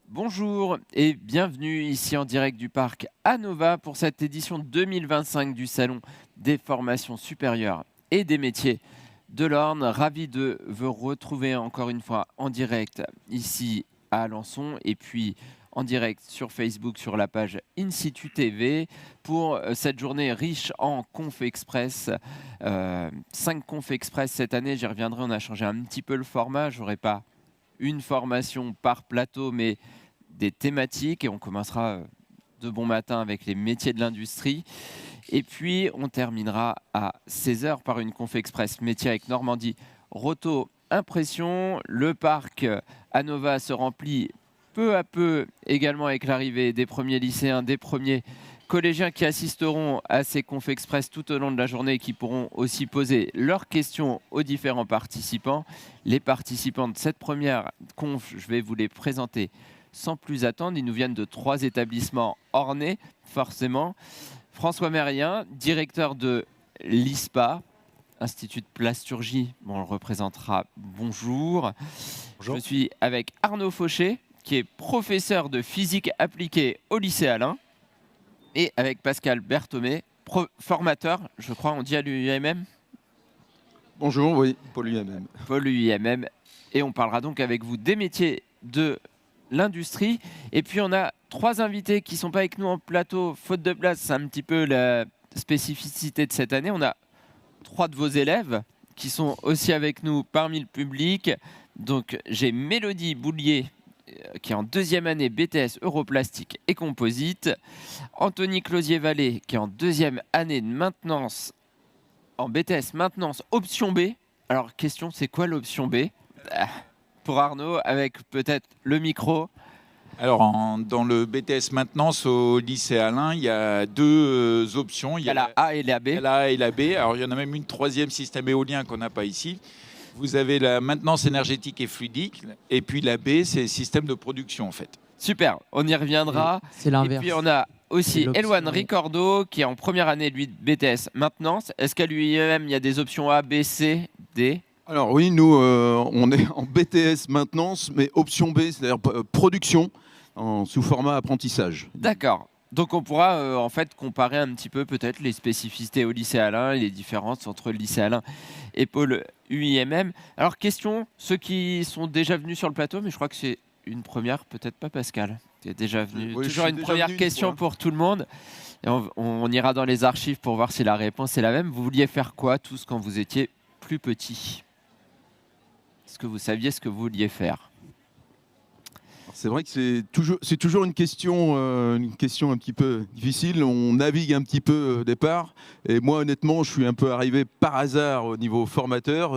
Bonjour et bienvenue ici en direct du parc Anova pour cette édition 2025 du Salon des formations supérieures et des métiers de l'Orne. Ravi de vous retrouver encore une fois en direct ici à Alençon et puis en direct sur Facebook sur la page InSitu TV pour cette journée riche en Conf Express. 5 Conf Express cette année, j'y reviendrai, on a changé un petit peu le format, j'aurai pas une formation par plateau, mais des thématiques. Et on commencera de bon matin avec les métiers de l'industrie. Et puis, on terminera à 16 h par une conf express métier avec Normandie Roto Impression. Le parc Anova se remplit peu à peu également avec l'arrivée des premiers lycéens, des premiers collégiens qui assisteront à ces confs express tout au long de la journée et qui pourront aussi poser leurs questions aux différents participants. Les participants de cette première conf, je vais vous les présenter sans plus attendre. Ils nous viennent de 3 établissements ornais, forcément. François Mérien, directeur de l'ISPA, Institut de Plasturgie, on le représentera. Bonjour. Bonjour. Je suis avec Arnaud Fauché, qui est professeur de physique appliquée au lycée Alain, et avec Pascal Berthomé, formateur, je crois, on dit à l'UIMM. Bonjour, oui, Paul UMM. Paul UIMM. Et on parlera donc avec vous des métiers de l'industrie. Et puis on a 3 invités qui ne sont pas avec nous en plateau, faute de place. C'est un petit peu la spécificité de cette année. On a 3 de vos élèves qui sont aussi avec nous parmi le public. Donc j'ai Mélodie Boulier qui est en 2e année BTS Europlastique et Composite. Anthony Closier-Vallée qui est en 2e année de maintenance en BTS Maintenance option B. Alors question, c'est quoi l'option B? Pour Arnaud, avec peut-être le micro. Alors, dans le BTS maintenance au lycée Alain, il y a 2 options. Il y a la A et la B. Il y a la A et la B. Alors, il y en a même une 3e, système éolien, qu'on n'a pas ici. Vous avez la maintenance énergétique et fluidique. Et puis la B, c'est système de production, en fait. Super, on y reviendra. C'est l'inverse. Et puis on a aussi Elwan Ricordo qui est en première année, lui, de BTS maintenance. Est-ce qu'à l'UIM, il y a des options A, B, C, D? Alors oui, nous, on est en BTS maintenance, mais option B, c'est-à-dire production, sous format apprentissage. D'accord. Donc on pourra en fait comparer un petit peu peut-être les spécificités au lycée Alain et les différences entre le lycée Alain et Pôle UIMM. Alors question, ceux qui sont déjà venus sur le plateau, mais je crois que c'est une première, peut-être pas Pascal, qui est déjà venu. Oui, toujours une première question pour tout le monde. Et on ira dans les archives pour voir si la réponse est la même. Vous vouliez faire quoi tous quand vous étiez plus petit? Est-ce que vous saviez ce que vous vouliez faire? C'est vrai que c'est toujours une question un petit peu difficile. On navigue un petit peu au départ. Et moi, honnêtement, je suis un peu arrivé par hasard au niveau formateur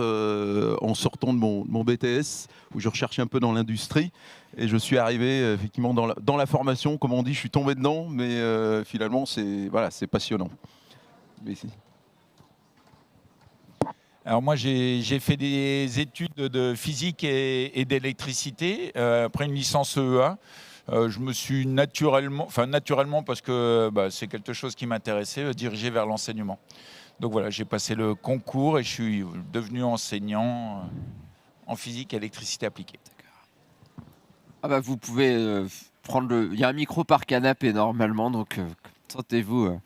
en sortant de mon BTS, où je recherchais un peu dans l'industrie. Et je suis arrivé effectivement dans la formation, comme on dit, je suis tombé dedans. Mais finalement, c'est passionnant. Mais Alors moi, j'ai fait des études de physique et d'électricité, après une licence EEA. Je me suis naturellement parce que c'est quelque chose qui m'intéressait, dirigé vers l'enseignement. Donc voilà, j'ai passé le concours et je suis devenu enseignant en physique et électricité appliquée. Ah bah vous pouvez prendre il y a un micro par canapé normalement, donc sentez-vous.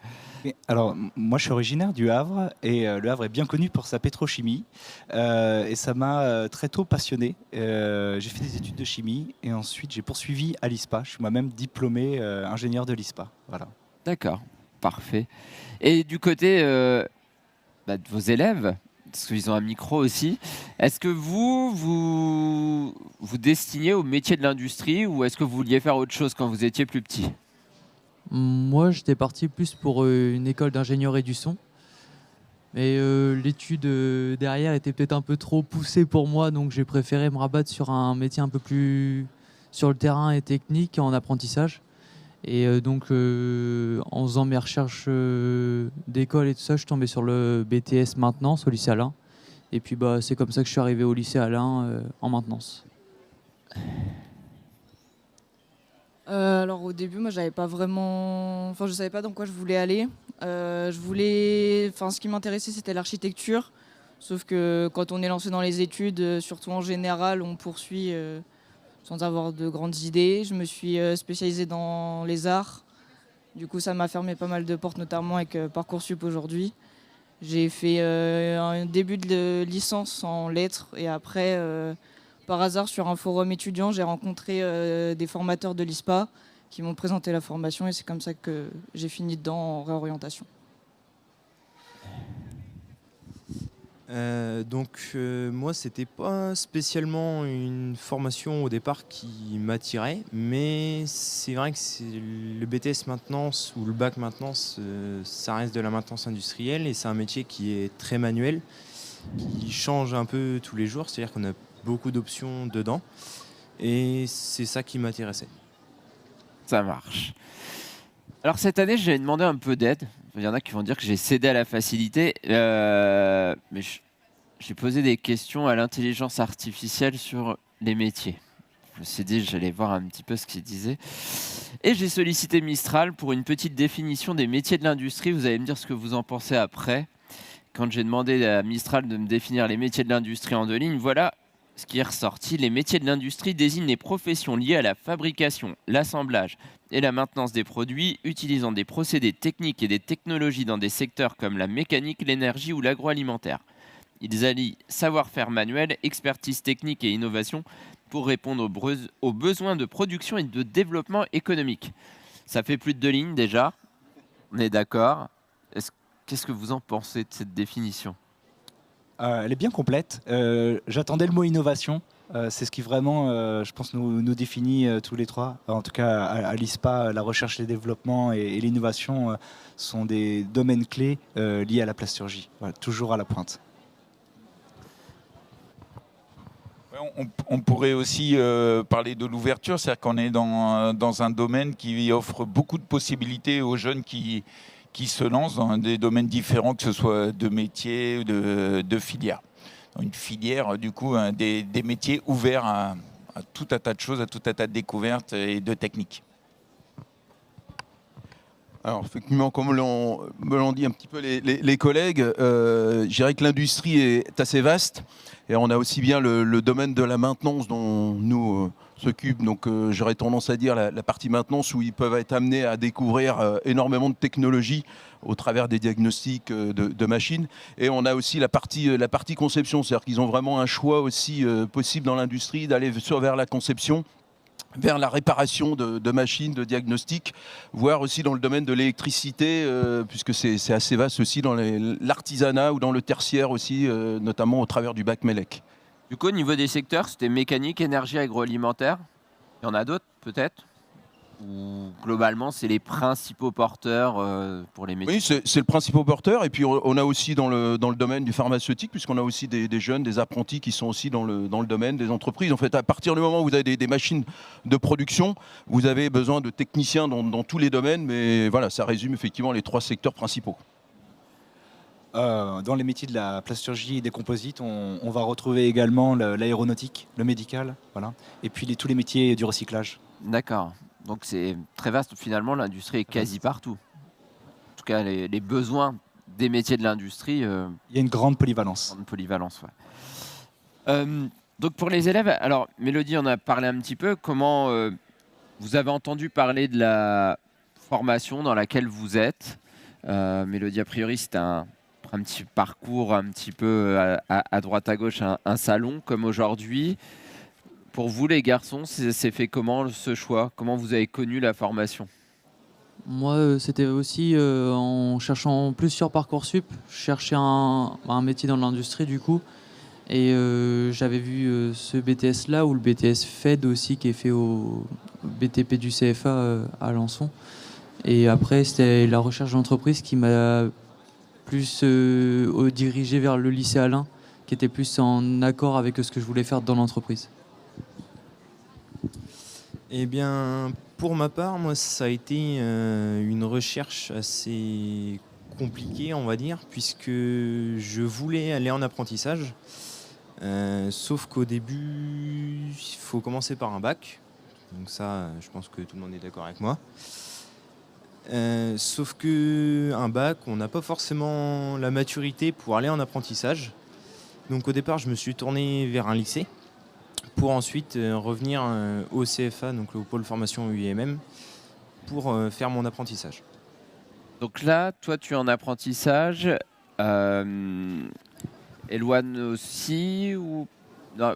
Alors, moi, je suis originaire du Havre et le Havre est bien connu pour sa pétrochimie. Et ça m'a très tôt passionné. J'ai fait des études de chimie et ensuite j'ai poursuivi à l'ISPA. Je suis moi-même diplômé ingénieur de l'ISPA. Voilà. D'accord, parfait. Et du côté de vos élèves, parce qu'ils ont un micro aussi, est-ce que vous destinez au métier de l'industrie ou est-ce que vous vouliez faire autre chose quand vous étiez plus petit? Moi, j'étais parti plus pour une école d'ingénierie du son. Mais l'étude derrière était peut-être un peu trop poussée pour moi, donc j'ai préféré me rabattre sur un métier un peu plus sur le terrain et technique en apprentissage. Et donc, en faisant mes recherches d'école et tout ça, je suis tombé sur le BTS maintenance au lycée Alain. Et puis, c'est comme ça que je suis arrivé au lycée Alain en maintenance. Alors au début, moi, j'avais pas vraiment, je savais pas dans quoi je voulais aller. Ce qui m'intéressait, c'était l'architecture. Sauf que quand on est lancé dans les études, surtout en général, on poursuit sans avoir de grandes idées. Je me suis spécialisée dans les arts. Du coup, ça m'a fermé pas mal de portes, notamment avec Parcoursup aujourd'hui. J'ai fait un début de licence en lettres et après, par hasard, sur un forum étudiant, j'ai rencontré des formateurs de l'ISPA qui m'ont présenté la formation et c'est comme ça que j'ai fini dedans en réorientation. Moi, c'était pas spécialement une formation au départ qui m'attirait, mais c'est vrai que le BTS maintenance ou le bac maintenance, ça reste de la maintenance industrielle et c'est un métier qui est très manuel, qui change un peu tous les jours, c'est-à-dire qu'on a beaucoup d'options dedans et c'est ça qui m'intéressait. Ça marche. Alors cette année, j'ai demandé un peu d'aide. Il y en a qui vont dire que j'ai cédé à la facilité, mais j'ai posé des questions à l'intelligence artificielle sur les métiers. Je me suis dit que j'allais voir un petit peu ce qu'il disait. Et j'ai sollicité Mistral pour une petite définition des métiers de l'industrie. Vous allez me dire ce que vous en pensez après. Quand j'ai demandé à Mistral de me définir les métiers de l'industrie en 2 lignes, voilà ce qui est ressorti. Les métiers de l'industrie désignent les professions liées à la fabrication, l'assemblage et la maintenance des produits, utilisant des procédés techniques et des technologies dans des secteurs comme la mécanique, l'énergie ou l'agroalimentaire. Ils allient savoir-faire manuel, expertise technique et innovation pour répondre aux besoins de production et de développement économique. Ça fait plus de 2 lignes déjà, on est d'accord. Qu'est-ce que vous en pensez de cette définition ? Elle est bien complète. J'attendais le mot innovation. C'est ce qui vraiment, je pense, nous définit tous les trois. En tout cas, à l'ISPA, la recherche et le développement et l'innovation sont des domaines clés liés à la plasturgie. Voilà, toujours à la pointe. On pourrait aussi parler de l'ouverture, c'est-à-dire qu'on est dans un domaine qui offre beaucoup de possibilités aux jeunes qui se lancent dans des domaines différents, que ce soit de métiers ou de filières. Une filière, du coup, des métiers ouverts à tout un tas de choses, à tout un tas de découvertes et de techniques. Alors effectivement, comme me l'ont dit un petit peu les collègues, je dirais que l'industrie est assez vaste et on a aussi bien le domaine de la maintenance dont nous s'occupe. Donc j'aurais tendance à dire la partie maintenance où ils peuvent être amenés à découvrir énormément de technologies au travers des diagnostics de machines. Et on a aussi la partie conception, c'est-à-dire qu'ils ont vraiment un choix aussi possible dans l'industrie d'aller soit vers la conception, vers la réparation de machines, de diagnostic, voire aussi dans le domaine de l'électricité, puisque c'est assez vaste aussi dans l'artisanat ou dans le tertiaire aussi, notamment au travers du bac MELEC. Du coup, au niveau des secteurs, c'était mécanique, énergie, agroalimentaire. Il y en a d'autres, peut-être ? Ou globalement, c'est les principaux porteurs pour les métiers ? Oui, c'est le principal porteur. Et puis, on a aussi dans le domaine du pharmaceutique, puisqu'on a aussi des jeunes, des apprentis qui sont aussi dans le domaine des entreprises. En fait, à partir du moment où vous avez des machines de production, vous avez besoin de techniciens dans tous les domaines. Mais voilà, ça résume effectivement les 3 secteurs principaux. Dans les métiers de la plasturgie et des composites, on va retrouver également l'aéronautique, le médical, voilà. Et puis tous les métiers du recyclage. D'accord. Donc c'est très vaste. Finalement, l'industrie est quasi partout. En tout cas, les besoins des métiers de l'industrie. Il y a une grande polyvalence. Donc pour les élèves, alors Mélodie en a parlé un petit peu. Comment vous avez entendu parler de la formation dans laquelle vous êtes ? Mélodie, a priori, c'est un petit parcours un petit peu à droite à gauche, un salon comme aujourd'hui. Pour vous, les garçons, c'est fait comment ce choix ? Comment vous avez connu la formation ? Moi, c'était aussi en cherchant plus sur Parcoursup. Je cherchais un métier dans l'industrie du coup. Et j'avais vu ce BTS-là, ou le BTS FED aussi, qui est fait au BTP du CFA à Alençon. Et après, c'était la recherche d'entreprise qui m'a plus dirigé vers le lycée Alain, qui était plus en accord avec ce que je voulais faire dans l'entreprise. Eh bien, pour ma part, moi, ça a été une recherche assez compliquée, on va dire, puisque je voulais aller en apprentissage. Sauf qu'au début, il faut commencer par un bac. Donc ça, je pense que tout le monde est d'accord avec moi. Sauf qu'un bac, on n'a pas forcément la maturité pour aller en apprentissage. Donc au départ, je me suis tourné vers un lycée pour ensuite revenir au CFA, donc au pôle formation UIMM, pour faire mon apprentissage. Donc là, toi, tu es en apprentissage. Eloane aussi ou non,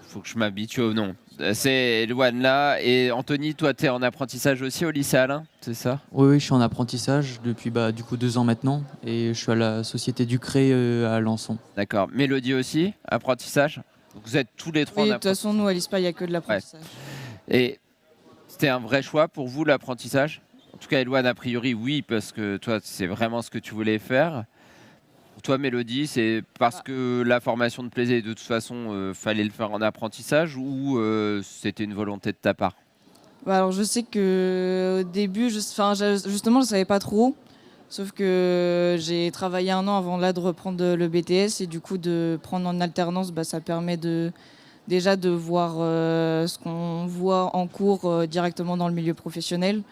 faut que je m'habitue au nom. C'est Eloane là. Et Anthony, toi, tu es en apprentissage aussi au lycée Alain, c'est ça? Oui, je suis en apprentissage depuis du coup 2 ans maintenant et je suis à la Société du Cré à Alençon. D'accord. Mélodie aussi, apprentissage. Donc vous êtes tous les trois Oui, en de toute façon, nous, à l'ISPA, il n'y a que de l'apprentissage. Et c'était un vrai choix pour vous, l'apprentissage? En tout cas, Eloane, a priori, oui, parce que toi, c'est vraiment ce que tu voulais faire. Pour toi, Mélodie, c'est parce que la formation te plaisait et de toute façon, fallait le faire en apprentissage ou c'était une volonté de ta part? Alors, je sais qu'au début, justement, je ne savais pas trop. Sauf que j'ai travaillé 1 an avant là de reprendre le BTS et du coup de prendre en alternance, ça permet déjà de voir ce qu'on voit en cours directement dans le milieu professionnel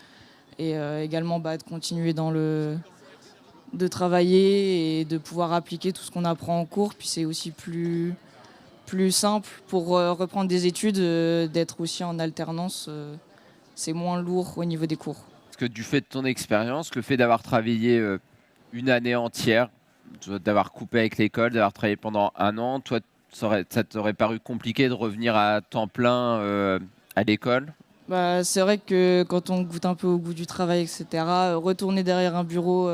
et également de continuer de travailler et de pouvoir appliquer tout ce qu'on apprend en cours. Puis c'est aussi plus simple pour reprendre des études, d'être aussi en alternance. C'est moins lourd au niveau des cours. Parce que du fait de ton expérience, le fait d'avoir travaillé une année entière, d'avoir coupé avec l'école, d'avoir travaillé pendant 1 an, toi, ça t'aurait paru compliqué de revenir à temps plein à l'école? C'est vrai que quand on goûte un peu au goût du travail, etc., retourner derrière un bureau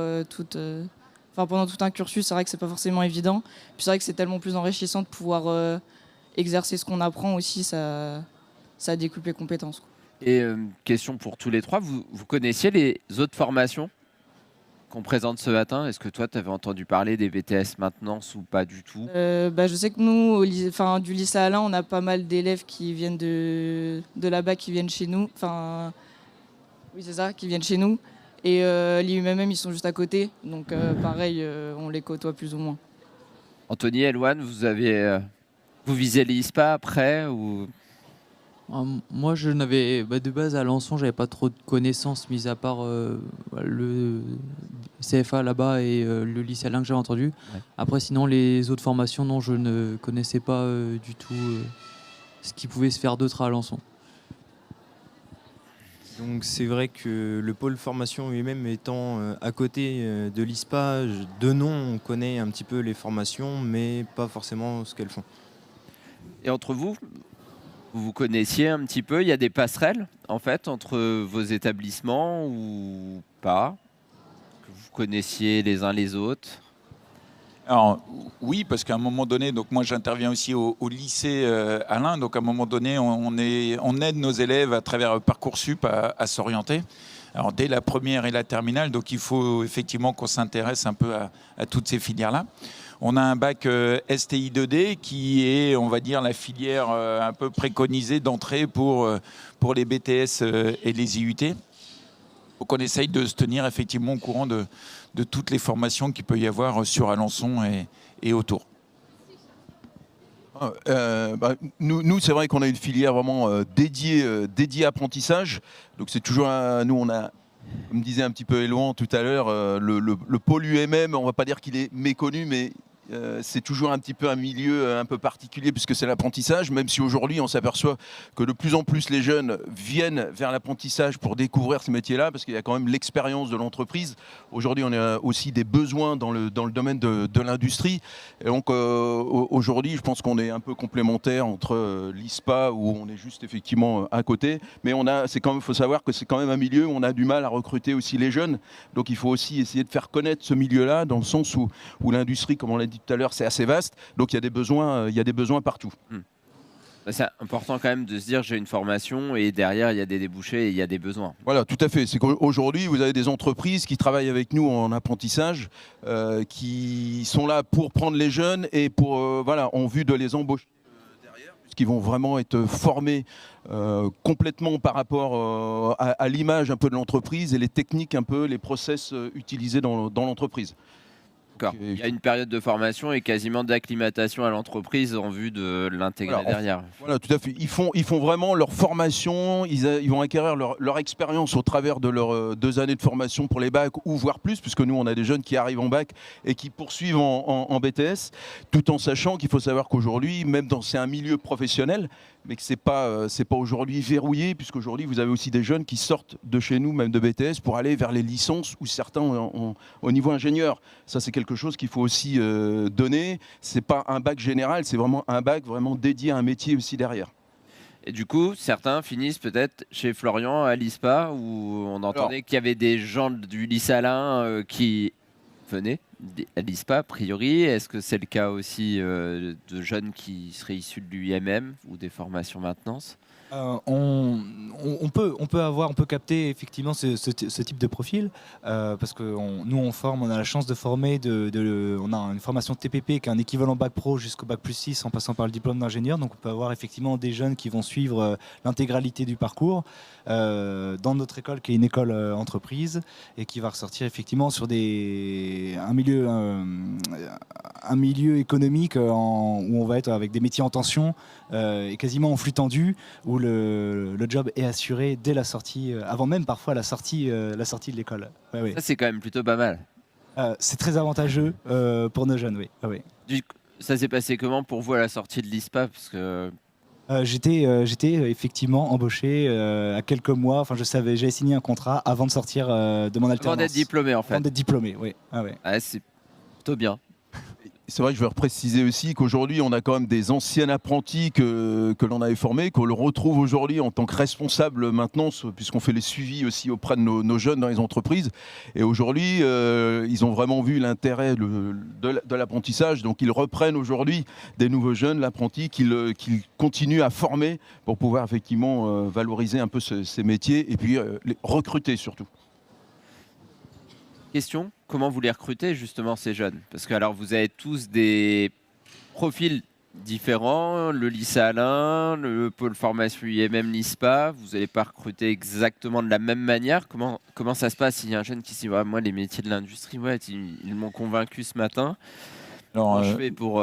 pendant tout un cursus, c'est vrai que c'est pas forcément évident. Puis c'est vrai que c'est tellement plus enrichissant de pouvoir exercer ce qu'on apprend aussi, ça décuple les compétences, quoi. Et question pour tous les trois, vous connaissiez les autres formations qu'on présente ce matin? Est-ce que toi, tu avais entendu parler des BTS maintenance ou pas du tout? Je sais que nous, du lycée Alain, on a pas mal d'élèves qui viennent de là-bas, qui viennent chez nous. Oui, c'est ça, qui viennent chez nous. Et l'IUMM, ils sont juste à côté. Donc, pareil, on les côtoie plus ou moins. Anthony, Eloane, vous visez l'ISPA après ou... Moi, je n'avais de base à Alençon, j'avais pas trop de connaissances, mis à part le CFA là-bas et le lycée Alain que j'avais entendu. Ouais. Après, sinon, les autres formations, non, je ne connaissais pas du tout ce qui pouvait se faire d'autre à Alençon. Donc c'est vrai que le pôle formation lui-même étant à côté de l'ISPA, de nom on connaît un petit peu les formations, mais pas forcément ce qu'elles font. Et entre vous, vous vous connaissiez un petit peu? Il y a des passerelles en fait entre vos établissements ou pas? Que vous connaissiez les uns les autres? Alors oui, parce qu'à un moment donné, donc moi j'interviens aussi au lycée Alain, donc à un moment donné, on aide nos élèves à travers Parcoursup à s'orienter. Alors dès la première et la terminale, donc il faut effectivement qu'on s'intéresse un peu à toutes ces filières-là. On a un bac STI 2D qui est, on va dire, la filière un peu préconisée d'entrée pour les BTS et les IUT. Donc on essaye de se tenir effectivement au courant de toutes les formations qu'il peut y avoir sur Alençon et autour. Nous, c'est vrai qu'on a une filière vraiment dédiée apprentissage. Donc c'est toujours nous, on a, comme disait un petit peu Eloane tout à l'heure, le pôle UMM, on ne va pas dire qu'il est méconnu, mais c'est toujours un petit peu un milieu un peu particulier puisque c'est l'apprentissage, même si aujourd'hui on s'aperçoit que de plus en plus les jeunes viennent vers l'apprentissage pour découvrir ce métier-là parce qu'il y a quand même l'expérience de l'entreprise. Aujourd'hui on a aussi des besoins dans le domaine de l'industrie et donc aujourd'hui je pense qu'on est un peu complémentaire entre l'ISPA où on est juste effectivement à côté, mais faut savoir que c'est quand même un milieu où on a du mal à recruter aussi les jeunes, donc il faut aussi essayer de faire connaître ce milieu-là dans le sens où l'industrie, comme on l'a dit tout à l'heure, c'est assez vaste, donc il y a des besoins partout. C'est important quand même de se dire j'ai une formation et derrière il y a des débouchés et il y a des besoins. Voilà, tout à fait. C'est qu'aujourd'hui, vous avez des entreprises qui travaillent avec nous en apprentissage, qui sont là pour prendre les jeunes et pour, en vue de les embaucher derrière, puisqu'ils vont vraiment être formés complètement par rapport à l'image un peu de l'entreprise et les techniques un peu, les process utilisés dans l'entreprise. D'accord. Il y a une période de formation et quasiment d'acclimatation à l'entreprise en vue de l'intégrer Voilà, derrière. Voilà, tout à fait. Ils font vraiment leur formation, ils vont acquérir leur expérience au travers de leurs 2 années de formation pour les bacs, ou voire plus, puisque nous, on a des jeunes qui arrivent en bac et qui poursuivent en BTS, tout en sachant qu'il faut savoir qu'aujourd'hui, même c'est un milieu professionnel, mais que c'est pas aujourd'hui verrouillé, puisqu'aujourd'hui, vous avez aussi des jeunes qui sortent de chez nous, même de BTS, pour aller vers les licences ou certains au niveau ingénieur. Ça, c'est quelque chose qu'il faut aussi donner. C'est pas un bac général, c'est vraiment un bac vraiment dédié à un métier aussi derrière. Et du coup, certains finissent peut-être chez Florian à l'ISPA, où on entendait qu'il y avait des gens du lycée Alain qui venaient à l'ISPA, a priori. Est-ce que c'est le cas aussi de jeunes qui seraient issus de l'UIMM ou des formations maintenance? On peut capter effectivement ce type de profil parce que nous on forme, on a la chance de former, on a une formation TPP qui est un équivalent bac pro jusqu'au bac plus 6 en passant par le diplôme d'ingénieur, donc on peut avoir effectivement des jeunes qui vont suivre l'intégralité du parcours dans notre école qui est une école entreprise et qui va ressortir effectivement sur un milieu économique où on va être avec des métiers en tension et quasiment en flux tendu, où le job est assuré dès la sortie, avant même parfois la sortie de l'école. Ça, c'est quand même plutôt pas mal. C'est très avantageux pour nos jeunes, oui. Ça s'est passé comment pour vous à la sortie de l'ISPA? Parce que j'étais effectivement embauché à quelques mois. Enfin, j'avais signé un contrat avant de sortir de mon alternance. Avant d'être diplômé, en fait. Avant d'être diplômé, oui. C'est plutôt bien. C'est vrai que je veux préciser aussi qu'aujourd'hui, on a quand même des anciens apprentis que l'on avait formés, qu'on le retrouve aujourd'hui en tant que responsable maintenance, puisqu'on fait les suivis aussi auprès de nos jeunes dans les entreprises. Et aujourd'hui, ils ont vraiment vu l'intérêt de l'apprentissage. Donc, ils reprennent aujourd'hui des nouveaux jeunes, l'apprenti, qu'ils continuent à former pour pouvoir effectivement valoriser un peu ces métiers et puis les recruter surtout. Question, comment vous les recrutez justement ces jeunes? Parce que alors vous avez tous des profils différents, le lycée Alain, le pôle formation IMM, l'ISPA, vous n'allez pas recruter exactement de la même manière. Comment ça se passe s'il y a un jeune qui se dit moi les métiers de l'industrie, ils m'ont convaincu ce matin. Alors je fais pour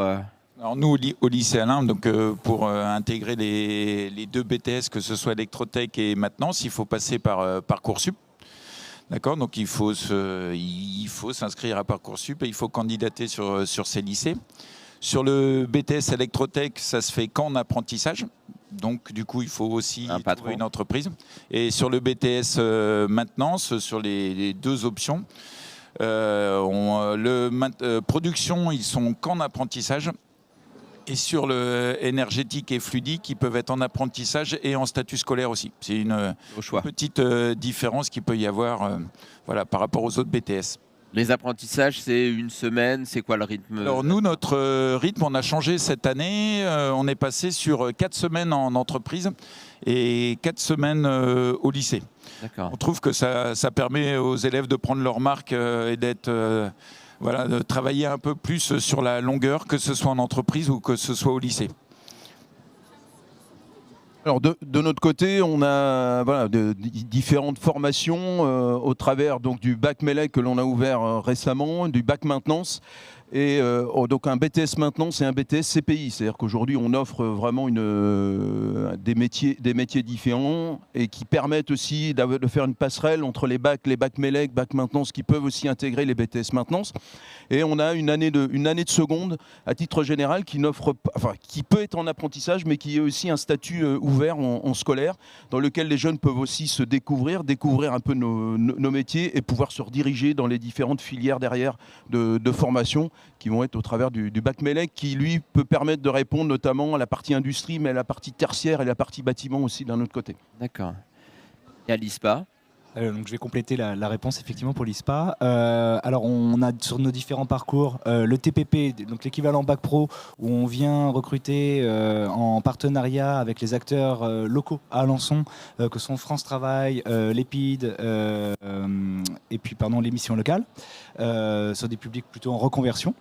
Alors nous, au lycée Alain, donc, pour intégrer les 2 BTS, que ce soit électrotech et maintenance, il faut passer par Parcoursup. D'accord, donc il faut s'inscrire à Parcoursup et il faut candidater sur ces lycées. Sur le BTS électrotech, ça se fait qu'en apprentissage. Donc du coup, il faut aussi trouver une entreprise. Et sur le BTS maintenance, sur les 2 options, production, ils sont qu'en apprentissage. Et sur le énergétique et fluidique, ils peuvent être en apprentissage et en statut scolaire aussi. C'est une petite différence qu'il peut y avoir par rapport aux autres BTS. Les apprentissages, c'est une semaine, c'est quoi le rythme? Alors nous, notre rythme, on a changé cette année. On est passé sur 4 semaines en entreprise et 4 semaines au lycée. D'accord. On trouve que ça permet aux élèves de prendre leur marque et d'être... de travailler un peu plus sur la longueur, que ce soit en entreprise ou que ce soit au lycée. Alors de notre côté, on a différentes formations au travers donc, du bac MELEC que l'on a ouvert récemment, du bac maintenance. Et donc un BTS maintenance et un BTS CPI, c'est-à-dire qu'aujourd'hui on offre vraiment des métiers différents et qui permettent aussi de faire une passerelle entre les bacs MELEC, bac maintenance qui peuvent aussi intégrer les BTS maintenance. Et on a une année de seconde à titre général qui peut être en apprentissage mais qui est aussi un statut ouvert en scolaire dans lequel les jeunes peuvent aussi se découvrir un peu nos métiers et pouvoir se rediriger dans les différentes filières derrière de formation qui vont être au travers du bac MELEC qui lui peut permettre de répondre notamment à la partie industrie mais à la partie tertiaire et la partie bâtiment aussi d'un autre côté. D'accord. Et à l'ISPA? Donc je vais compléter la réponse effectivement pour l'ISPA. Alors on a sur nos différents parcours le TPP, donc l'équivalent bac pro, où on vient recruter en partenariat avec les acteurs locaux à Alençon, que sont France Travail, l'EPID et puis les missions locales, sur des publics plutôt en reconversion.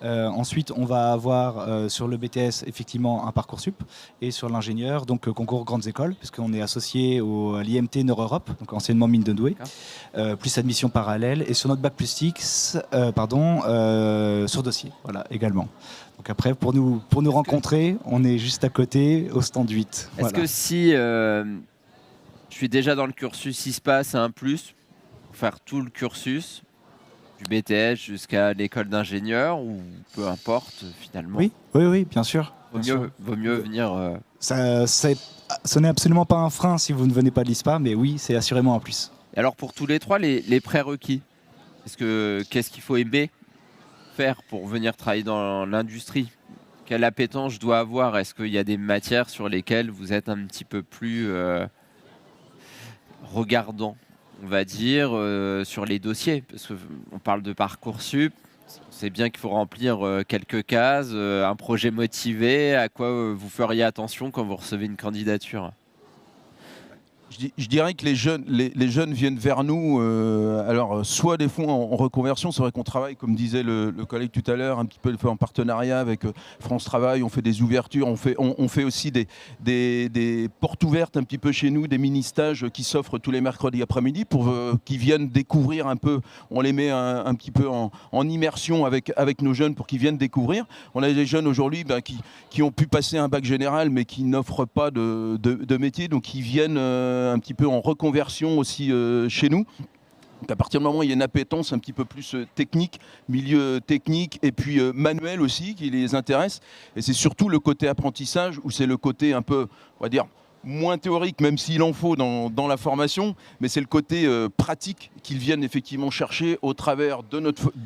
Ensuite, on va avoir sur le BTS effectivement un Parcoursup et sur l'ingénieur, donc concours grandes écoles, puisqu'on est associé à l'IMT Nord-Europe, donc anciennement Mine de Douai, plus admission parallèle, et sur notre bac plus 6, sur dossier, voilà, également. Donc après, pour nous rencontrer, on est juste à côté, au stand 8. Est-ce que si je suis déjà dans le cursus ISPA, c'est un plus pour faire tout le cursus du BTS jusqu'à l'école d'ingénieur ou peu importe finalement? Oui, bien sûr. Vaut mieux venir. Ce n'est absolument pas un frein si vous ne venez pas de l'ISPA, mais oui, c'est assurément un plus. Et alors pour tous les trois, les prérequis, qu'est-ce qu'il faut aimer faire pour venir travailler dans l'industrie? Quelle appétence je dois avoir? Est-ce qu'il y a des matières sur lesquelles vous êtes un petit peu plus regardant, on va dire, sur les dossiers? Parce qu'on parle de Parcoursup, on sait bien qu'il faut remplir quelques cases, un projet motivé. À quoi vous feriez attention quand vous recevez une candidature? Je dirais que les jeunes viennent vers nous, alors soit des fois en reconversion, c'est vrai qu'on travaille, comme disait le collègue tout à l'heure, un petit peu en partenariat avec France Travail, on fait des ouvertures, on fait aussi des portes ouvertes un petit peu chez nous, des mini-stages qui s'offrent tous les mercredis après-midi pour qu'ils viennent découvrir un peu, on les met un petit peu en immersion avec nos jeunes pour qu'ils viennent découvrir. On a des jeunes aujourd'hui qui ont pu passer un bac général mais qui n'offrent pas de métier, donc qui viennent un petit peu en reconversion aussi chez nous. Donc à partir du moment où il y a une appétence un petit peu plus technique, milieu technique et puis manuel aussi qui les intéresse. Et c'est surtout le côté apprentissage où c'est le côté un peu, on va dire, moins théorique, même s'il en faut dans la formation, mais c'est le côté pratique qu'ils viennent effectivement chercher au travers de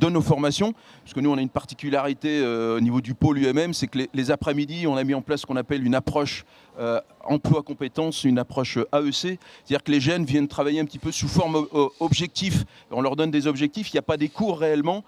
nos formations. Parce que nous, on a une particularité au niveau du pôle UMM, c'est que les après-midi, on a mis en place ce qu'on appelle une approche emploi-compétences, une approche AEC. C'est-à-dire que les jeunes viennent travailler un petit peu sous forme objectif. On leur donne des objectifs, il n'y a pas des cours réellement.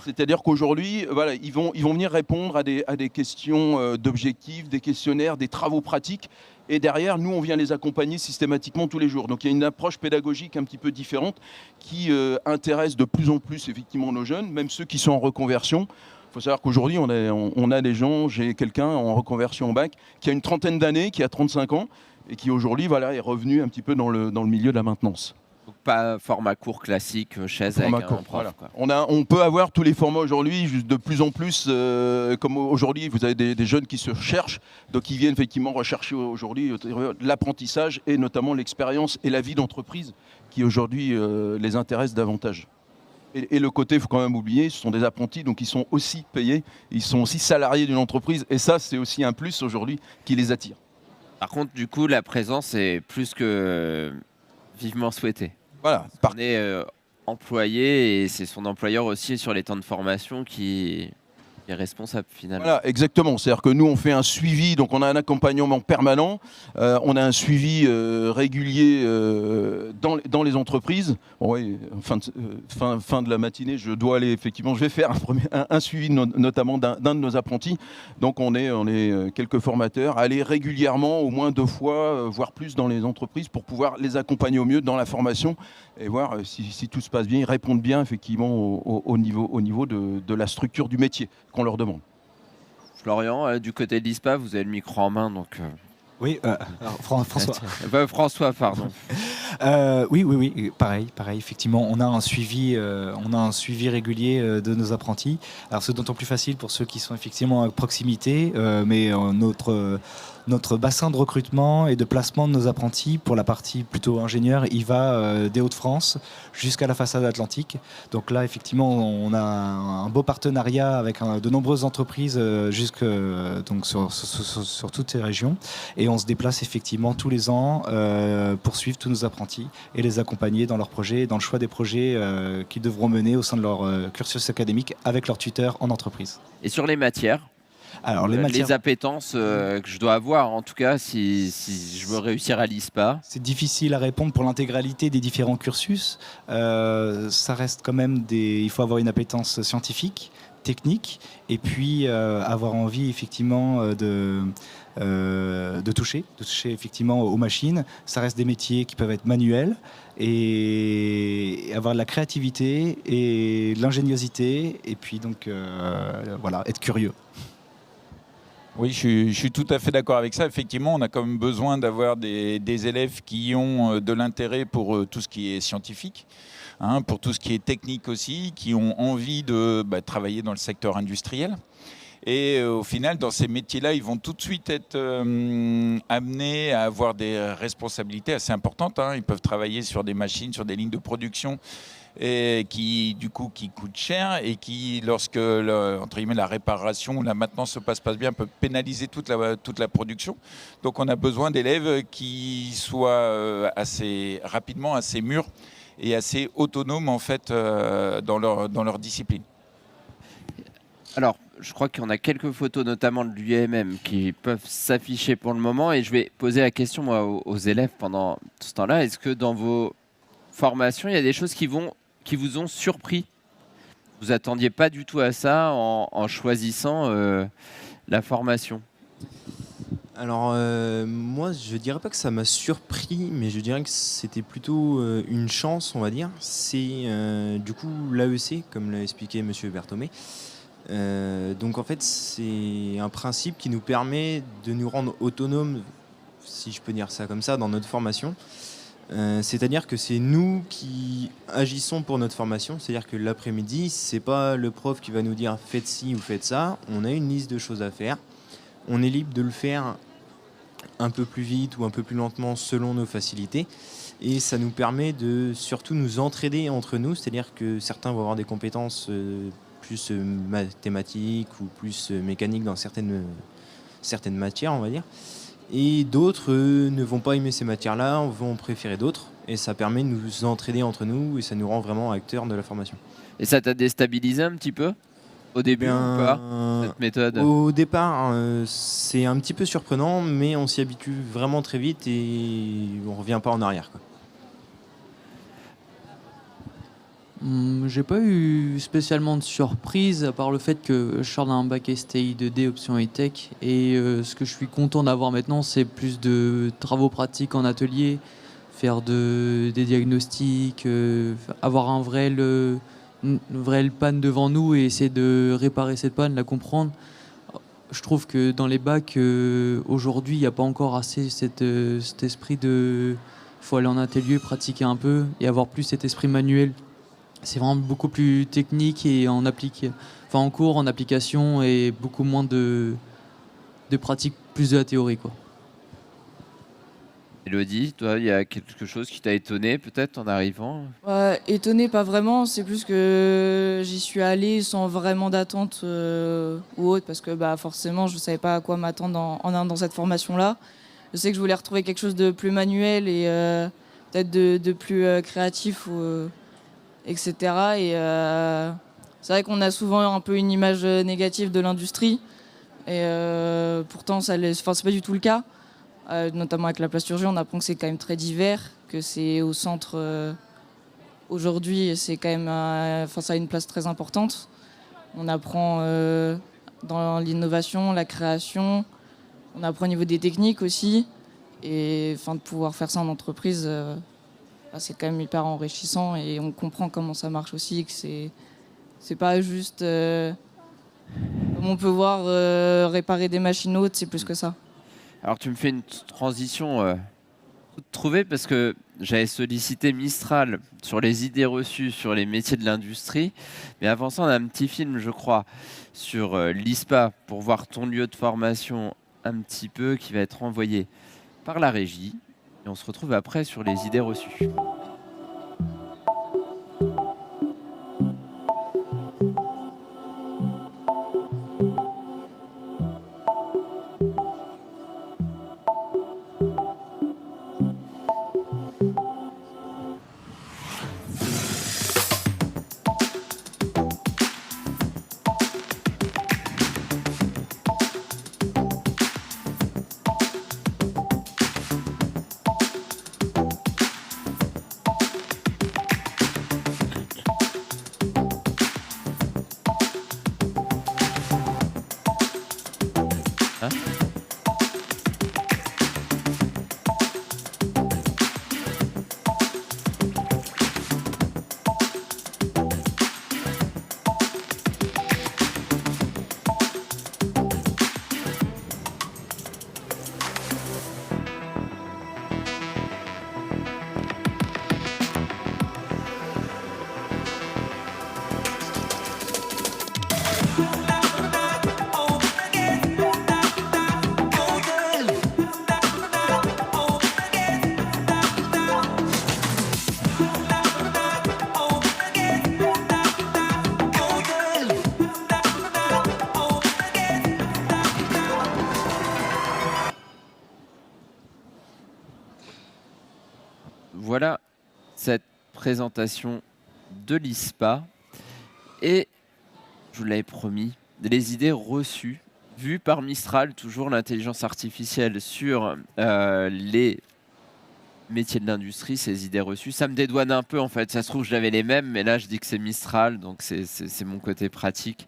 C'est-à-dire qu'aujourd'hui, voilà, ils vont venir répondre à des questions d'objectifs, des questionnaires, des travaux pratiques. Et derrière, nous, on vient les accompagner systématiquement tous les jours. Donc il y a une approche pédagogique un petit peu différente qui intéresse de plus en plus effectivement nos jeunes, même ceux qui sont en reconversion. Il faut savoir qu'aujourd'hui, on a des gens, j'ai quelqu'un en reconversion au bac qui a une trentaine d'années, qui a 35 ans et qui aujourd'hui est revenu un petit peu dans le milieu de la maintenance. Donc pas format court classique, chaise avec un prof. Voilà. On peut avoir tous les formats aujourd'hui, de plus en plus, comme aujourd'hui, vous avez des jeunes qui se cherchent, donc ils viennent effectivement rechercher aujourd'hui l'apprentissage et notamment l'expérience et la vie d'entreprise qui aujourd'hui les intéresse davantage. Et le côté, il faut quand même oublier, ce sont des apprentis, donc ils sont aussi payés, ils sont aussi salariés d'une entreprise, et ça, c'est aussi un plus aujourd'hui qui les attire. Par contre, du coup, la présence est plus que vivement souhaitée. Voilà. On est employé et c'est son employeur aussi sur les temps de formation qui est responsable finalement. Voilà, exactement. C'est-à-dire que nous, on fait un suivi, donc on a un accompagnement permanent, on a un suivi régulier dans les entreprises. Bon, oui, fin de la matinée, je dois aller, effectivement, je vais faire un suivi notamment d'un de nos apprentis. Donc on est quelques formateurs à aller régulièrement, au moins 2 fois, voire plus dans les entreprises pour pouvoir les accompagner au mieux dans la formation et voir si tout se passe bien, ils répondent bien effectivement au niveau de la structure du métier qu'on leur demande. Florian, du côté de l'ISPA, vous avez le micro en main, donc... Oui, François. François, pardon. Oui, pareil, effectivement, on a un suivi régulier de nos apprentis. Alors c'est d'autant plus facile pour ceux qui sont effectivement à proximité, mais notre bassin de recrutement et de placement de nos apprentis, pour la partie plutôt ingénieur, il va des Hauts-de-France jusqu'à la façade atlantique. Donc là, effectivement, on a un beau partenariat avec de nombreuses entreprises donc sur toutes ces régions. Et on se déplace effectivement tous les ans pour suivre tous nos apprentis et les accompagner dans leurs projets, dans le choix des projets qu'ils devront mener au sein de leur cursus académique avec leurs tuteurs en entreprise. Et sur les matières ? Alors, les appétences que je dois avoir, en tout cas, si je veux réussir à l'ISPA. C'est difficile à répondre pour l'intégralité des différents cursus. Ça reste quand même il faut avoir une appétence scientifique, technique et puis avoir envie effectivement de toucher effectivement aux machines. Ça reste des métiers qui peuvent être manuels et avoir de la créativité et de l'ingéniosité et puis donc voilà, être curieux. Oui, je suis tout à fait d'accord avec ça. Effectivement, on a quand même besoin d'avoir des élèves qui ont de l'intérêt pour tout ce qui est scientifique, pour tout ce qui est technique aussi, qui ont envie de travailler dans le secteur industriel. Et au final, dans ces métiers-là, ils vont tout de suite être amenés à avoir des responsabilités assez importantes. Ils peuvent travailler sur des machines, sur des lignes de production et qui coûtent cher et qui, lorsque entre guillemets, la réparation ou la maintenance se passe pas bien, peut pénaliser toute la production. Donc on a besoin d'élèves qui soient assez rapidement assez mûrs et assez autonomes en fait dans leur discipline. Alors, je crois qu'on a quelques photos, notamment de l'UMM, qui peuvent s'afficher pour le moment. Et je vais poser la question moi, aux élèves pendant tout ce temps-là. Est-ce que dans vos formations, il y a des choses qui vous ont surpris? Vous attendiez pas du tout à ça en choisissant la formation? Alors moi je dirais pas que ça m'a surpris, mais je dirais que c'était plutôt une chance, on va dire. C'est du coup l'AEC, comme l'a expliqué Monsieur Berthomé. Donc en fait c'est un principe qui nous permet de nous rendre autonomes, si je peux dire ça comme ça, dans notre formation. C'est-à-dire que c'est nous qui agissons pour notre formation. C'est-à-dire que l'après-midi, c'est pas le prof qui va nous dire faites ci ou faites ça. On a une liste de choses à faire. On est libre de le faire un peu plus vite ou un peu plus lentement selon nos facilités. Et ça nous permet de surtout nous entraider entre nous. C'est-à-dire que certains vont avoir des compétences plus mathématiques ou plus mécaniques dans certaines matières, on va dire. Et d'autres ne vont pas aimer ces matières-là, vont préférer d'autres. Et ça permet de nous entraider entre nous et ça nous rend vraiment acteurs de la formation. Et ça t'a déstabilisé un petit peu au début ou pas, cette méthode? Au départ, c'est un petit peu surprenant, mais on s'y habitue vraiment très vite et on ne revient pas en arrière, quoi. J'ai pas eu spécialement de surprise, à part le fait que je sors d'un bac STI 2D option high-tech. Et ce que je suis content d'avoir maintenant, c'est plus de travaux pratiques en atelier, faire des diagnostics, avoir une vraie panne devant nous et essayer de réparer cette panne, la comprendre. Je trouve que dans les bacs, aujourd'hui, il n'y a pas encore assez cet esprit de... Il faut aller en atelier, pratiquer un peu et avoir plus cet esprit manuel. C'est vraiment beaucoup plus technique et en cours, en application et beaucoup moins de pratique, plus de la théorie, quoi. Elodie, toi, il y a quelque chose qui t'a étonné peut-être en arrivant? Étonné, pas vraiment. C'est plus que j'y suis allée sans vraiment d'attente ou autre, parce que forcément, je ne savais pas à quoi m'attendre dans cette formation-là. Je sais que je voulais retrouver quelque chose de plus manuel et peut-être de plus créatif, etc. Et c'est vrai qu'on a souvent un peu une image négative de l'industrie. Et pourtant, c'est pas du tout le cas. Notamment avec la plasturgie, on apprend que c'est quand même très divers, que c'est au centre aujourd'hui, c'est quand même, ça a une place très importante. On apprend dans l'innovation, la création, on apprend au niveau des techniques aussi, et de pouvoir faire ça en entreprise, c'est quand même hyper enrichissant et on comprend comment ça marche aussi, que c'est pas juste comme on peut voir réparer des machines hautes, c'est plus que ça. Alors tu me fais une transition toute trouvée parce que j'avais sollicité Mistral sur les idées reçues sur les métiers de l'industrie. Mais avant ça, on a un petit film, je crois, sur l'ISPA pour voir ton lieu de formation un petit peu qui va être envoyé par la régie. Et on se retrouve après sur les idées reçues. voilà cette présentation de l'ISPA. Et je vous l'avais promis, les idées reçues vues par Mistral, toujours l'intelligence artificielle sur les métiers de l'industrie, ces idées reçues. Ça me dédouane un peu en fait. Ça se trouve, j'avais les mêmes, mais là, je dis que c'est Mistral, donc c'est mon côté pratique.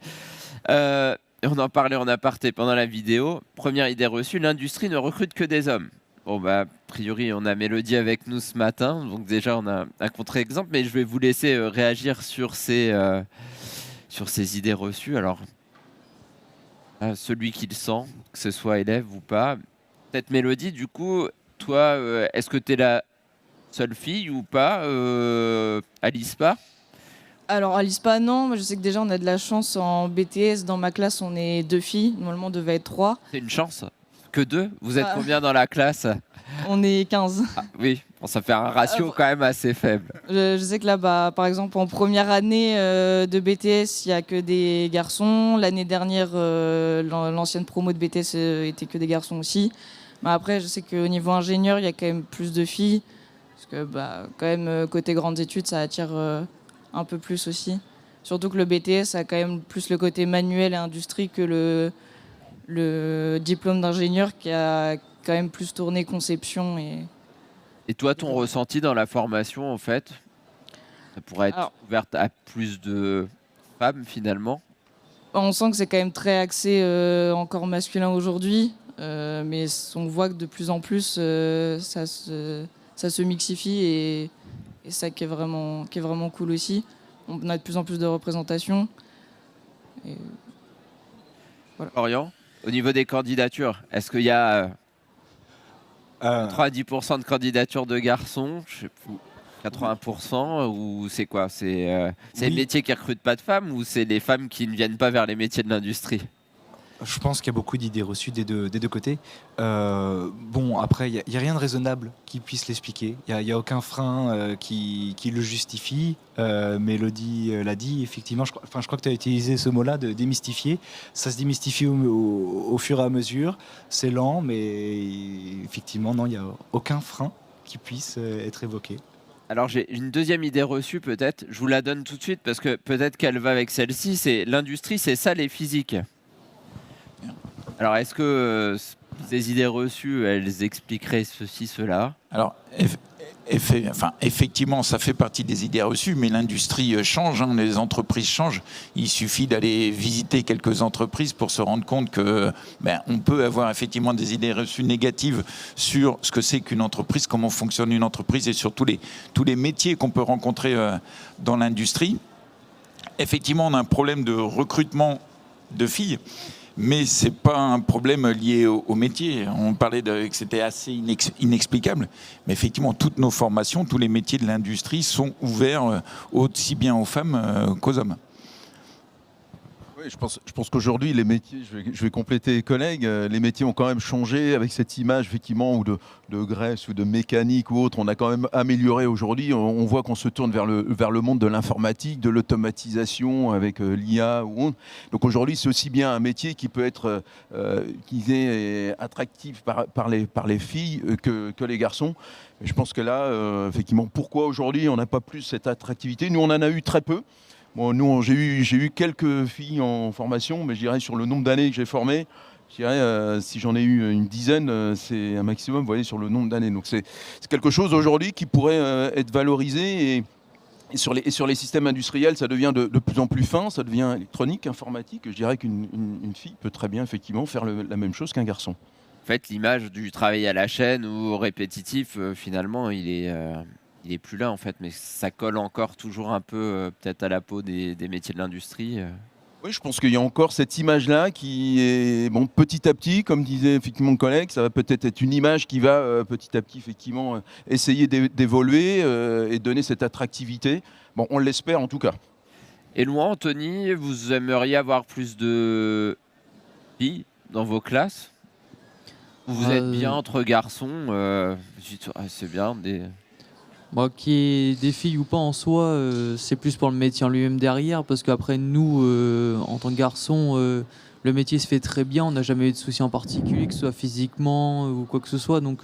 On en parlait en aparté pendant la vidéo. Première idée reçue, l'industrie ne recrute que des hommes. Bon, bah, a priori, on a Mélodie avec nous ce matin, donc déjà, on a un contre-exemple, mais je vais vous laisser réagir sur ces idées reçues. Alors, celui qui le sent, que ce soit élève ou pas. Peut-être Mélodie, du coup, toi, est-ce que tu es la seule fille ou pas à l'ISPA? Alors à l'ISPA, non. Moi, je sais que déjà, on a de la chance en BTS. Dans ma classe, on est 2 filles. Normalement, on devait être 3. C'est une chance. Que 2? Vous êtes combien dans la classe? On est 15. Ah, oui, bon, ça fait un ratio quand même assez faible. Je sais que là, par exemple, en première année de BTS, il n'y a que des garçons. L'année dernière, l'ancienne promo de BTS était que des garçons aussi. Mais après, je sais qu'au niveau ingénieur, il y a quand même plus de filles. Parce que quand même, côté grandes études, ça attire un peu plus aussi. Surtout que le BTS a quand même plus le côté manuel et industrie que le diplôme d'ingénieur qui a quand même plus tourné conception. Et toi, ton ressenti dans la formation, en fait, ça pourrait être ouverte à plus de femmes finalement? On sent que c'est quand même très axé encore masculin aujourd'hui, mais on voit que de plus en plus ça se mixifie et ça qui est vraiment cool aussi. On a de plus en plus de représentation. Et voilà. Florian, au niveau des candidatures, est-ce qu'il y a 90% de candidatures de garçons, je sais plus, 80%, ou c'est quoi? C'est les métiers qui ne recrutent pas de femmes ou c'est les femmes qui ne viennent pas vers les métiers de l'industrie? Je pense qu'il y a beaucoup d'idées reçues des deux côtés. Bon, après, il n'y a rien de raisonnable qui puisse l'expliquer. Il n'y a aucun frein qui le justifie. Mélodie l'a dit, effectivement, je crois que tu as utilisé ce mot-là, de démystifier. Ça se démystifie au fur et à mesure. C'est lent, mais effectivement, non, il n'y a aucun frein qui puisse être évoqué. Alors j'ai une deuxième idée reçue peut-être. Je vous la donne tout de suite parce que peut-être qu'elle va avec celle-ci. C'est l'industrie, c'est ça les physiques. Alors, est-ce que ces idées reçues, elles expliqueraient ceci, cela? Alors, effectivement, ça fait partie des idées reçues, mais l'industrie change, hein, les entreprises changent. Il suffit d'aller visiter quelques entreprises pour se rendre compte que on peut avoir effectivement des idées reçues négatives sur ce que c'est qu'une entreprise, comment fonctionne une entreprise et sur tous les métiers qu'on peut rencontrer dans l'industrie. Effectivement, on a un problème de recrutement de filles. Mais ce n'est pas un problème lié au métier. On parlait que c'était assez inexplicable. Mais effectivement, toutes nos formations, tous les métiers de l'industrie sont ouverts aussi bien aux femmes qu'aux hommes. Oui, je pense qu'aujourd'hui, les métiers, je vais compléter les collègues, les métiers ont quand même changé avec cette image effectivement ou de graisse ou de mécanique ou autre. On a quand même amélioré aujourd'hui. On voit qu'on se tourne vers le monde de l'informatique, de l'automatisation avec l'IA ou autre. Donc aujourd'hui, c'est aussi bien un métier qui peut être attractif par les filles que les garçons. Et je pense que là, effectivement, pourquoi aujourd'hui on n'a pas plus cette attractivité? Nous, on en a eu très peu. Bon, nous, j'ai eu quelques filles en formation, mais je dirais sur le nombre d'années que j'ai formé, je dirais si j'en ai eu une dizaine, c'est un maximum, vous voyez, sur le nombre d'années. Donc c'est quelque chose aujourd'hui qui pourrait être valorisé et sur les systèmes industriels, ça devient de plus en plus fin, ça devient électronique, informatique. Je dirais qu'une fille peut très bien effectivement faire la même chose qu'un garçon. En fait, l'image du travail à la chaîne ou répétitif, finalement, il est plus là en fait, mais ça colle encore toujours un peu peut-être à la peau des métiers de l'industrie. Oui, je pense qu'il y a encore cette image-là qui est petit à petit, comme disait effectivement le collègue, ça va peut-être être une image qui va petit à petit effectivement essayer d'évoluer et donner cette attractivité. Bon, on l'espère en tout cas. Et loin, Anthony, vous aimeriez avoir plus de filles dans vos classes? Vous êtes bien entre garçons, c'est bien des... Moi, qu'il y ait des filles ou pas en soi, c'est plus pour le métier en lui-même derrière, parce qu'après nous, en tant que garçons, le métier se fait très bien, on n'a jamais eu de soucis en particulier, que ce soit physiquement ou quoi que ce soit, donc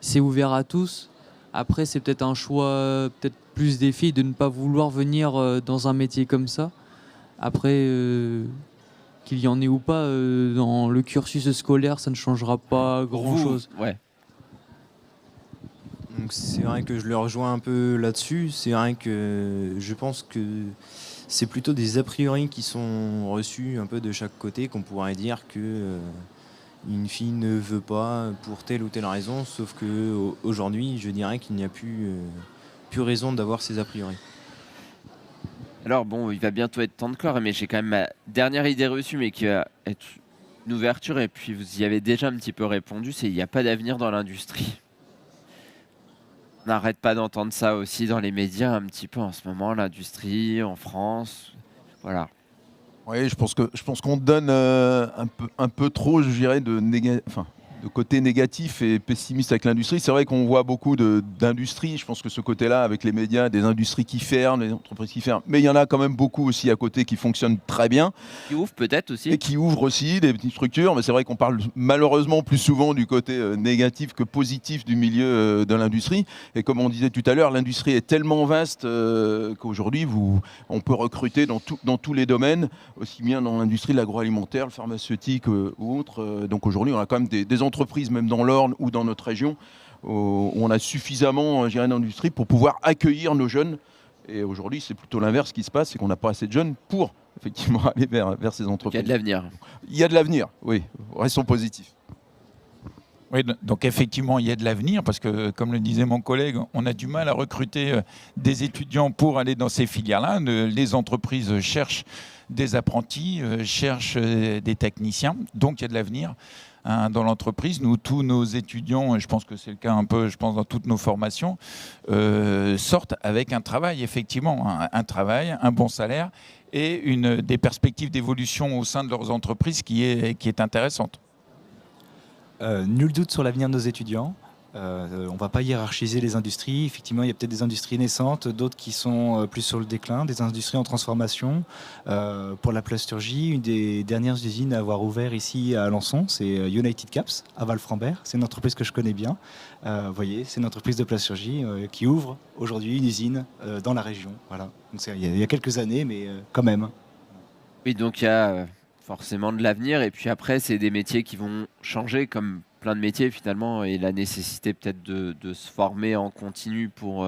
c'est ouvert à tous. Après, c'est peut-être un choix, peut-être plus des filles de ne pas vouloir venir dans un métier comme ça. Après, qu'il y en ait ou pas dans le cursus scolaire, ça ne changera pas Pour grand-chose. vous, ouais. Donc c'est vrai que je le rejoins un peu là-dessus. C'est vrai que je pense que c'est plutôt des a priori qui sont reçus un peu de chaque côté, qu'on pourrait dire que une fille ne veut pas pour telle ou telle raison, sauf que aujourd'hui, je dirais qu'il n'y a plus raison d'avoir ces a priori. Alors bon, il va bientôt être temps de clore, mais j'ai quand même ma dernière idée reçue, mais qui va être une ouverture, et puis vous y avez déjà un petit peu répondu, c'est il n'y a pas d'avenir dans l'industrie. On n'arrête pas d'entendre ça aussi dans les médias un petit peu en ce moment, l'industrie en France. Voilà. Oui, je pense qu'on donne un peu trop, je dirais, de côté négatif et pessimiste avec l'industrie. C'est vrai qu'on voit beaucoup d'industries. Je pense que ce côté-là, avec les médias, des industries qui ferment, des entreprises qui ferment. Mais il y en a quand même beaucoup aussi à côté qui fonctionnent très bien. Qui ouvre peut-être aussi. Et qui ouvrent aussi des petites structures. Mais c'est vrai qu'on parle malheureusement plus souvent du côté négatif que positif du milieu de l'industrie. Et comme on disait tout à l'heure, l'industrie est tellement vaste qu'aujourd'hui, on peut recruter dans tous les domaines, aussi bien dans l'industrie de l'agroalimentaire, le pharmaceutique ou autre. Donc aujourd'hui, on a quand même des entreprises, même dans l'Orne ou dans notre région, où on a suffisamment d'industrie pour pouvoir accueillir nos jeunes. Et aujourd'hui, c'est plutôt l'inverse qui se passe, c'est qu'on n'a pas assez de jeunes pour effectivement aller vers ces entreprises. Il y a de l'avenir. Il y a de l'avenir, oui. Restons positifs. Oui, donc effectivement, il y a de l'avenir parce que, comme le disait mon collègue, on a du mal à recruter des étudiants pour aller dans ces filières-là. Les entreprises cherchent des apprentis, cherchent des techniciens, donc il y a de l'avenir dans l'entreprise. Nous, tous nos étudiants, et je pense que c'est le cas un peu, je pense, dans toutes nos formations, sortent avec un travail, effectivement, un travail, un bon salaire et des perspectives d'évolution au sein de leurs entreprises qui est intéressante. Nul doute sur l'avenir de nos étudiants. On ne va pas hiérarchiser les industries. Effectivement, il y a peut-être des industries naissantes, d'autres qui sont plus sur le déclin, des industries en transformation. Pour la plasturgie, une des dernières usines à avoir ouvert ici à Alençon, c'est United Caps à Val-Frambert. C'est une entreprise que je connais bien. Vous voyez, c'est une entreprise de plasturgie qui ouvre aujourd'hui une usine dans la région. Voilà. Donc, il y a quelques années, mais quand même. Oui, donc il y a forcément de l'avenir. Et puis après, c'est des métiers qui vont changer, comme plein de métiers finalement, et la nécessité peut-être de se former en continu pour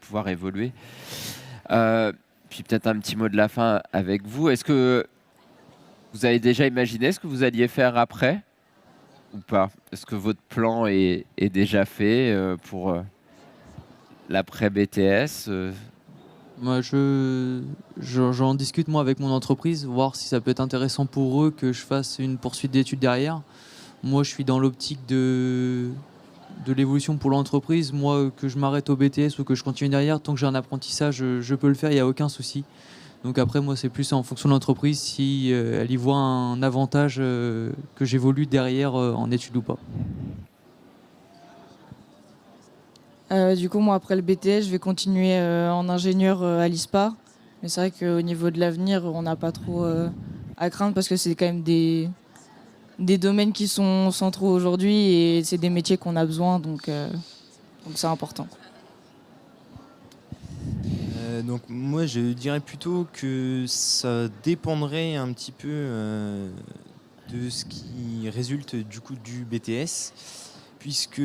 pouvoir évoluer. Puis peut-être un petit mot de la fin avec vous. Est-ce que vous avez déjà imaginé ce que vous alliez faire après ou pas? Est-ce que votre plan est déjà fait pour l'après-BTS Moi, j'en discute moi avec mon entreprise, voir si ça peut être intéressant pour eux que je fasse une poursuite d'études derrière. Moi, je suis dans l'optique de l'évolution pour l'entreprise. Moi, que je m'arrête au BTS ou que je continue derrière, tant que j'ai un apprentissage, je peux le faire, il n'y a aucun souci. Donc après, moi, c'est plus en fonction de l'entreprise si elle y voit un avantage que j'évolue derrière en études ou pas. Du coup, moi, après le BTS, je vais continuer en ingénieur à l'ISPA. Mais c'est vrai qu'au niveau de l'avenir, on n'a pas trop à craindre parce que c'est quand même des domaines qui sont centraux aujourd'hui et c'est des métiers qu'on a besoin, donc c'est important. Donc moi, je dirais plutôt que ça dépendrait un petit peu de ce qui résulte du coup du BTS. Puisque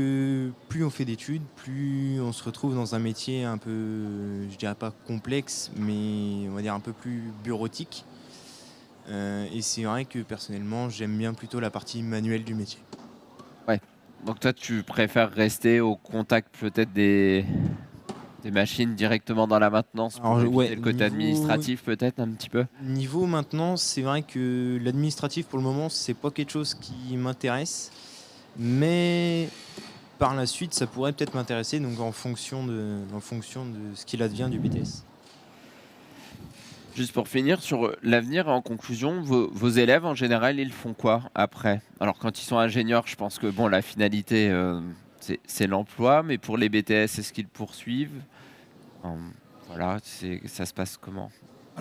plus on fait d'études, plus on se retrouve dans un métier un peu, je dirais pas complexe, mais on va dire un peu plus bureautique. Et c'est vrai que personnellement, j'aime bien plutôt la partie manuelle du métier. Ouais. Donc toi, tu préfères rester au contact peut-être des machines directement dans la maintenance pour éviter le côté administratif peut-être un petit peu? Niveau maintenance, c'est vrai que l'administratif pour le moment, c'est pas quelque chose qui m'intéresse. Mais par la suite, ça pourrait peut-être m'intéresser, donc en fonction de ce qu'il advient du BTS. Juste pour finir sur l'avenir, en conclusion, vos élèves en général, ils font quoi après? Alors quand ils sont ingénieurs, je pense que bon, la finalité, c'est l'emploi, mais pour les BTS, est-ce qu'ils poursuivent? Voilà, ça se passe comment?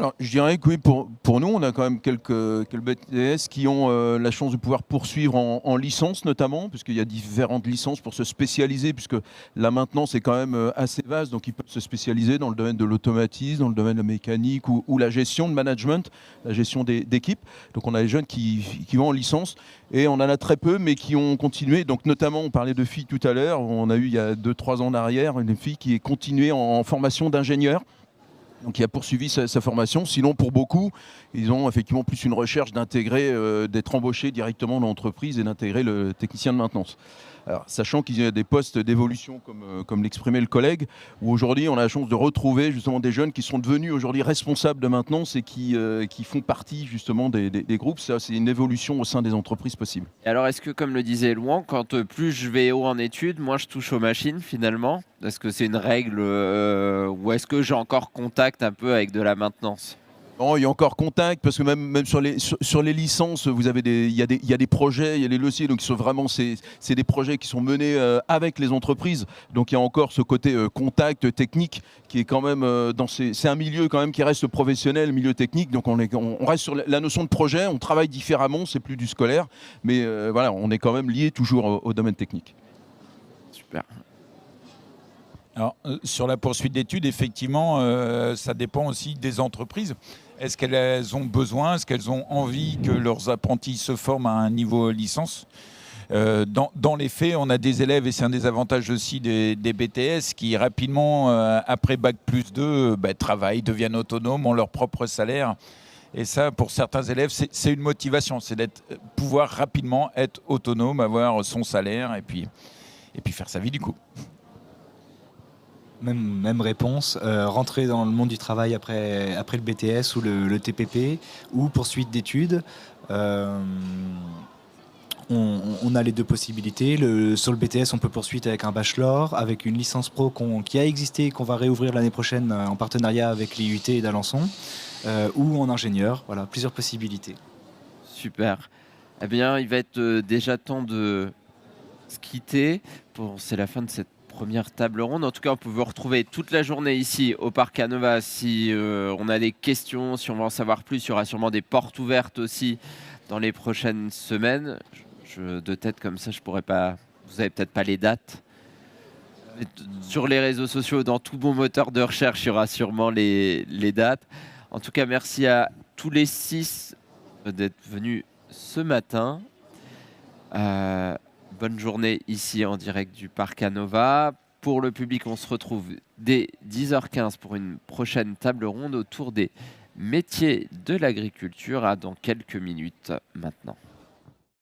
Alors, je dirais que oui, pour nous, on a quand même quelques BTS qui ont la chance de pouvoir poursuivre en licence notamment, puisqu'il y a différentes licences pour se spécialiser, puisque là maintenant c'est quand même assez vaste, donc ils peuvent se spécialiser dans le domaine de l'automatisme, dans le domaine de la mécanique ou la gestion de management, la gestion d'équipe. Donc on a des jeunes qui vont en licence et on en a très peu, mais qui ont continué. Donc notamment, on parlait de filles tout à l'heure, on a eu il y a 2-3 ans en arrière une fille qui est continuée en formation d'ingénieur. Donc il a poursuivi sa formation. Sinon, pour beaucoup, ils ont effectivement plus une recherche d'intégrer, d'être embauchés directement dans l'entreprise et d'intégrer le technicien de maintenance. Alors, sachant qu'il y a des postes d'évolution, comme l'exprimait le collègue, où aujourd'hui on a la chance de retrouver justement des jeunes qui sont devenus aujourd'hui responsables de maintenance et qui font partie justement des groupes. Ça, c'est une évolution au sein des entreprises possible. Et alors, est-ce que, comme le disait Louan, quand plus je vais haut en études, moins je touche aux machines finalement? Est-ce que c'est une règle ou est-ce que j'ai encore contact un peu avec de la maintenance? Non, il y a encore contact parce que même sur les licences, il y a des projets, il y a les dossiers, donc c'est des projets qui sont menés avec les entreprises. Donc il y a encore ce côté contact technique qui est quand même c'est un milieu quand même qui reste professionnel, milieu technique. Donc on reste sur la notion de projet, on travaille différemment, c'est plus du scolaire, mais voilà, on est quand même lié toujours au domaine technique. Super. Alors, sur la poursuite d'études, effectivement, ça dépend aussi des entreprises. Est-ce qu'elles ont besoin, est-ce qu'elles ont envie que leurs apprentis se forment à un niveau licence? Dans les faits, on a des élèves, et c'est un des avantages aussi des BTS, qui rapidement, après Bac+2, travaillent, deviennent autonomes, ont leur propre salaire. Et ça, pour certains élèves, c'est une motivation, c'est pouvoir rapidement être autonome, avoir son salaire et puis faire sa vie du coup. Même réponse, rentrer dans le monde du travail après le BTS ou le TPP ou poursuite d'études. On a les deux possibilités. Sur le BTS, on peut poursuivre avec un bachelor, avec une licence pro qui a existé et qu'on va réouvrir l'année prochaine en partenariat avec l'IUT et d'Alençon, ou en ingénieur. Voilà, plusieurs possibilités. Super. Eh bien, il va être déjà temps de se quitter. C'est la fin de cette première table ronde. En tout cas, on peut vous retrouver toute la journée ici au Parc Anova si on a des questions, si on veut en savoir plus. Il y aura sûrement des portes ouvertes aussi dans les prochaines semaines. De tête comme ça, je pourrais pas. Vous avez peut-être pas les dates. Mais sur les réseaux sociaux, dans tout bon moteur de recherche, il y aura sûrement les dates. En tout cas, merci à tous les 6 d'être venus ce matin. Bonne journée ici en direct du Parc Anova. Pour le public, on se retrouve dès 10h15 pour une prochaine table ronde autour des métiers de l'agriculture. Dans quelques minutes maintenant.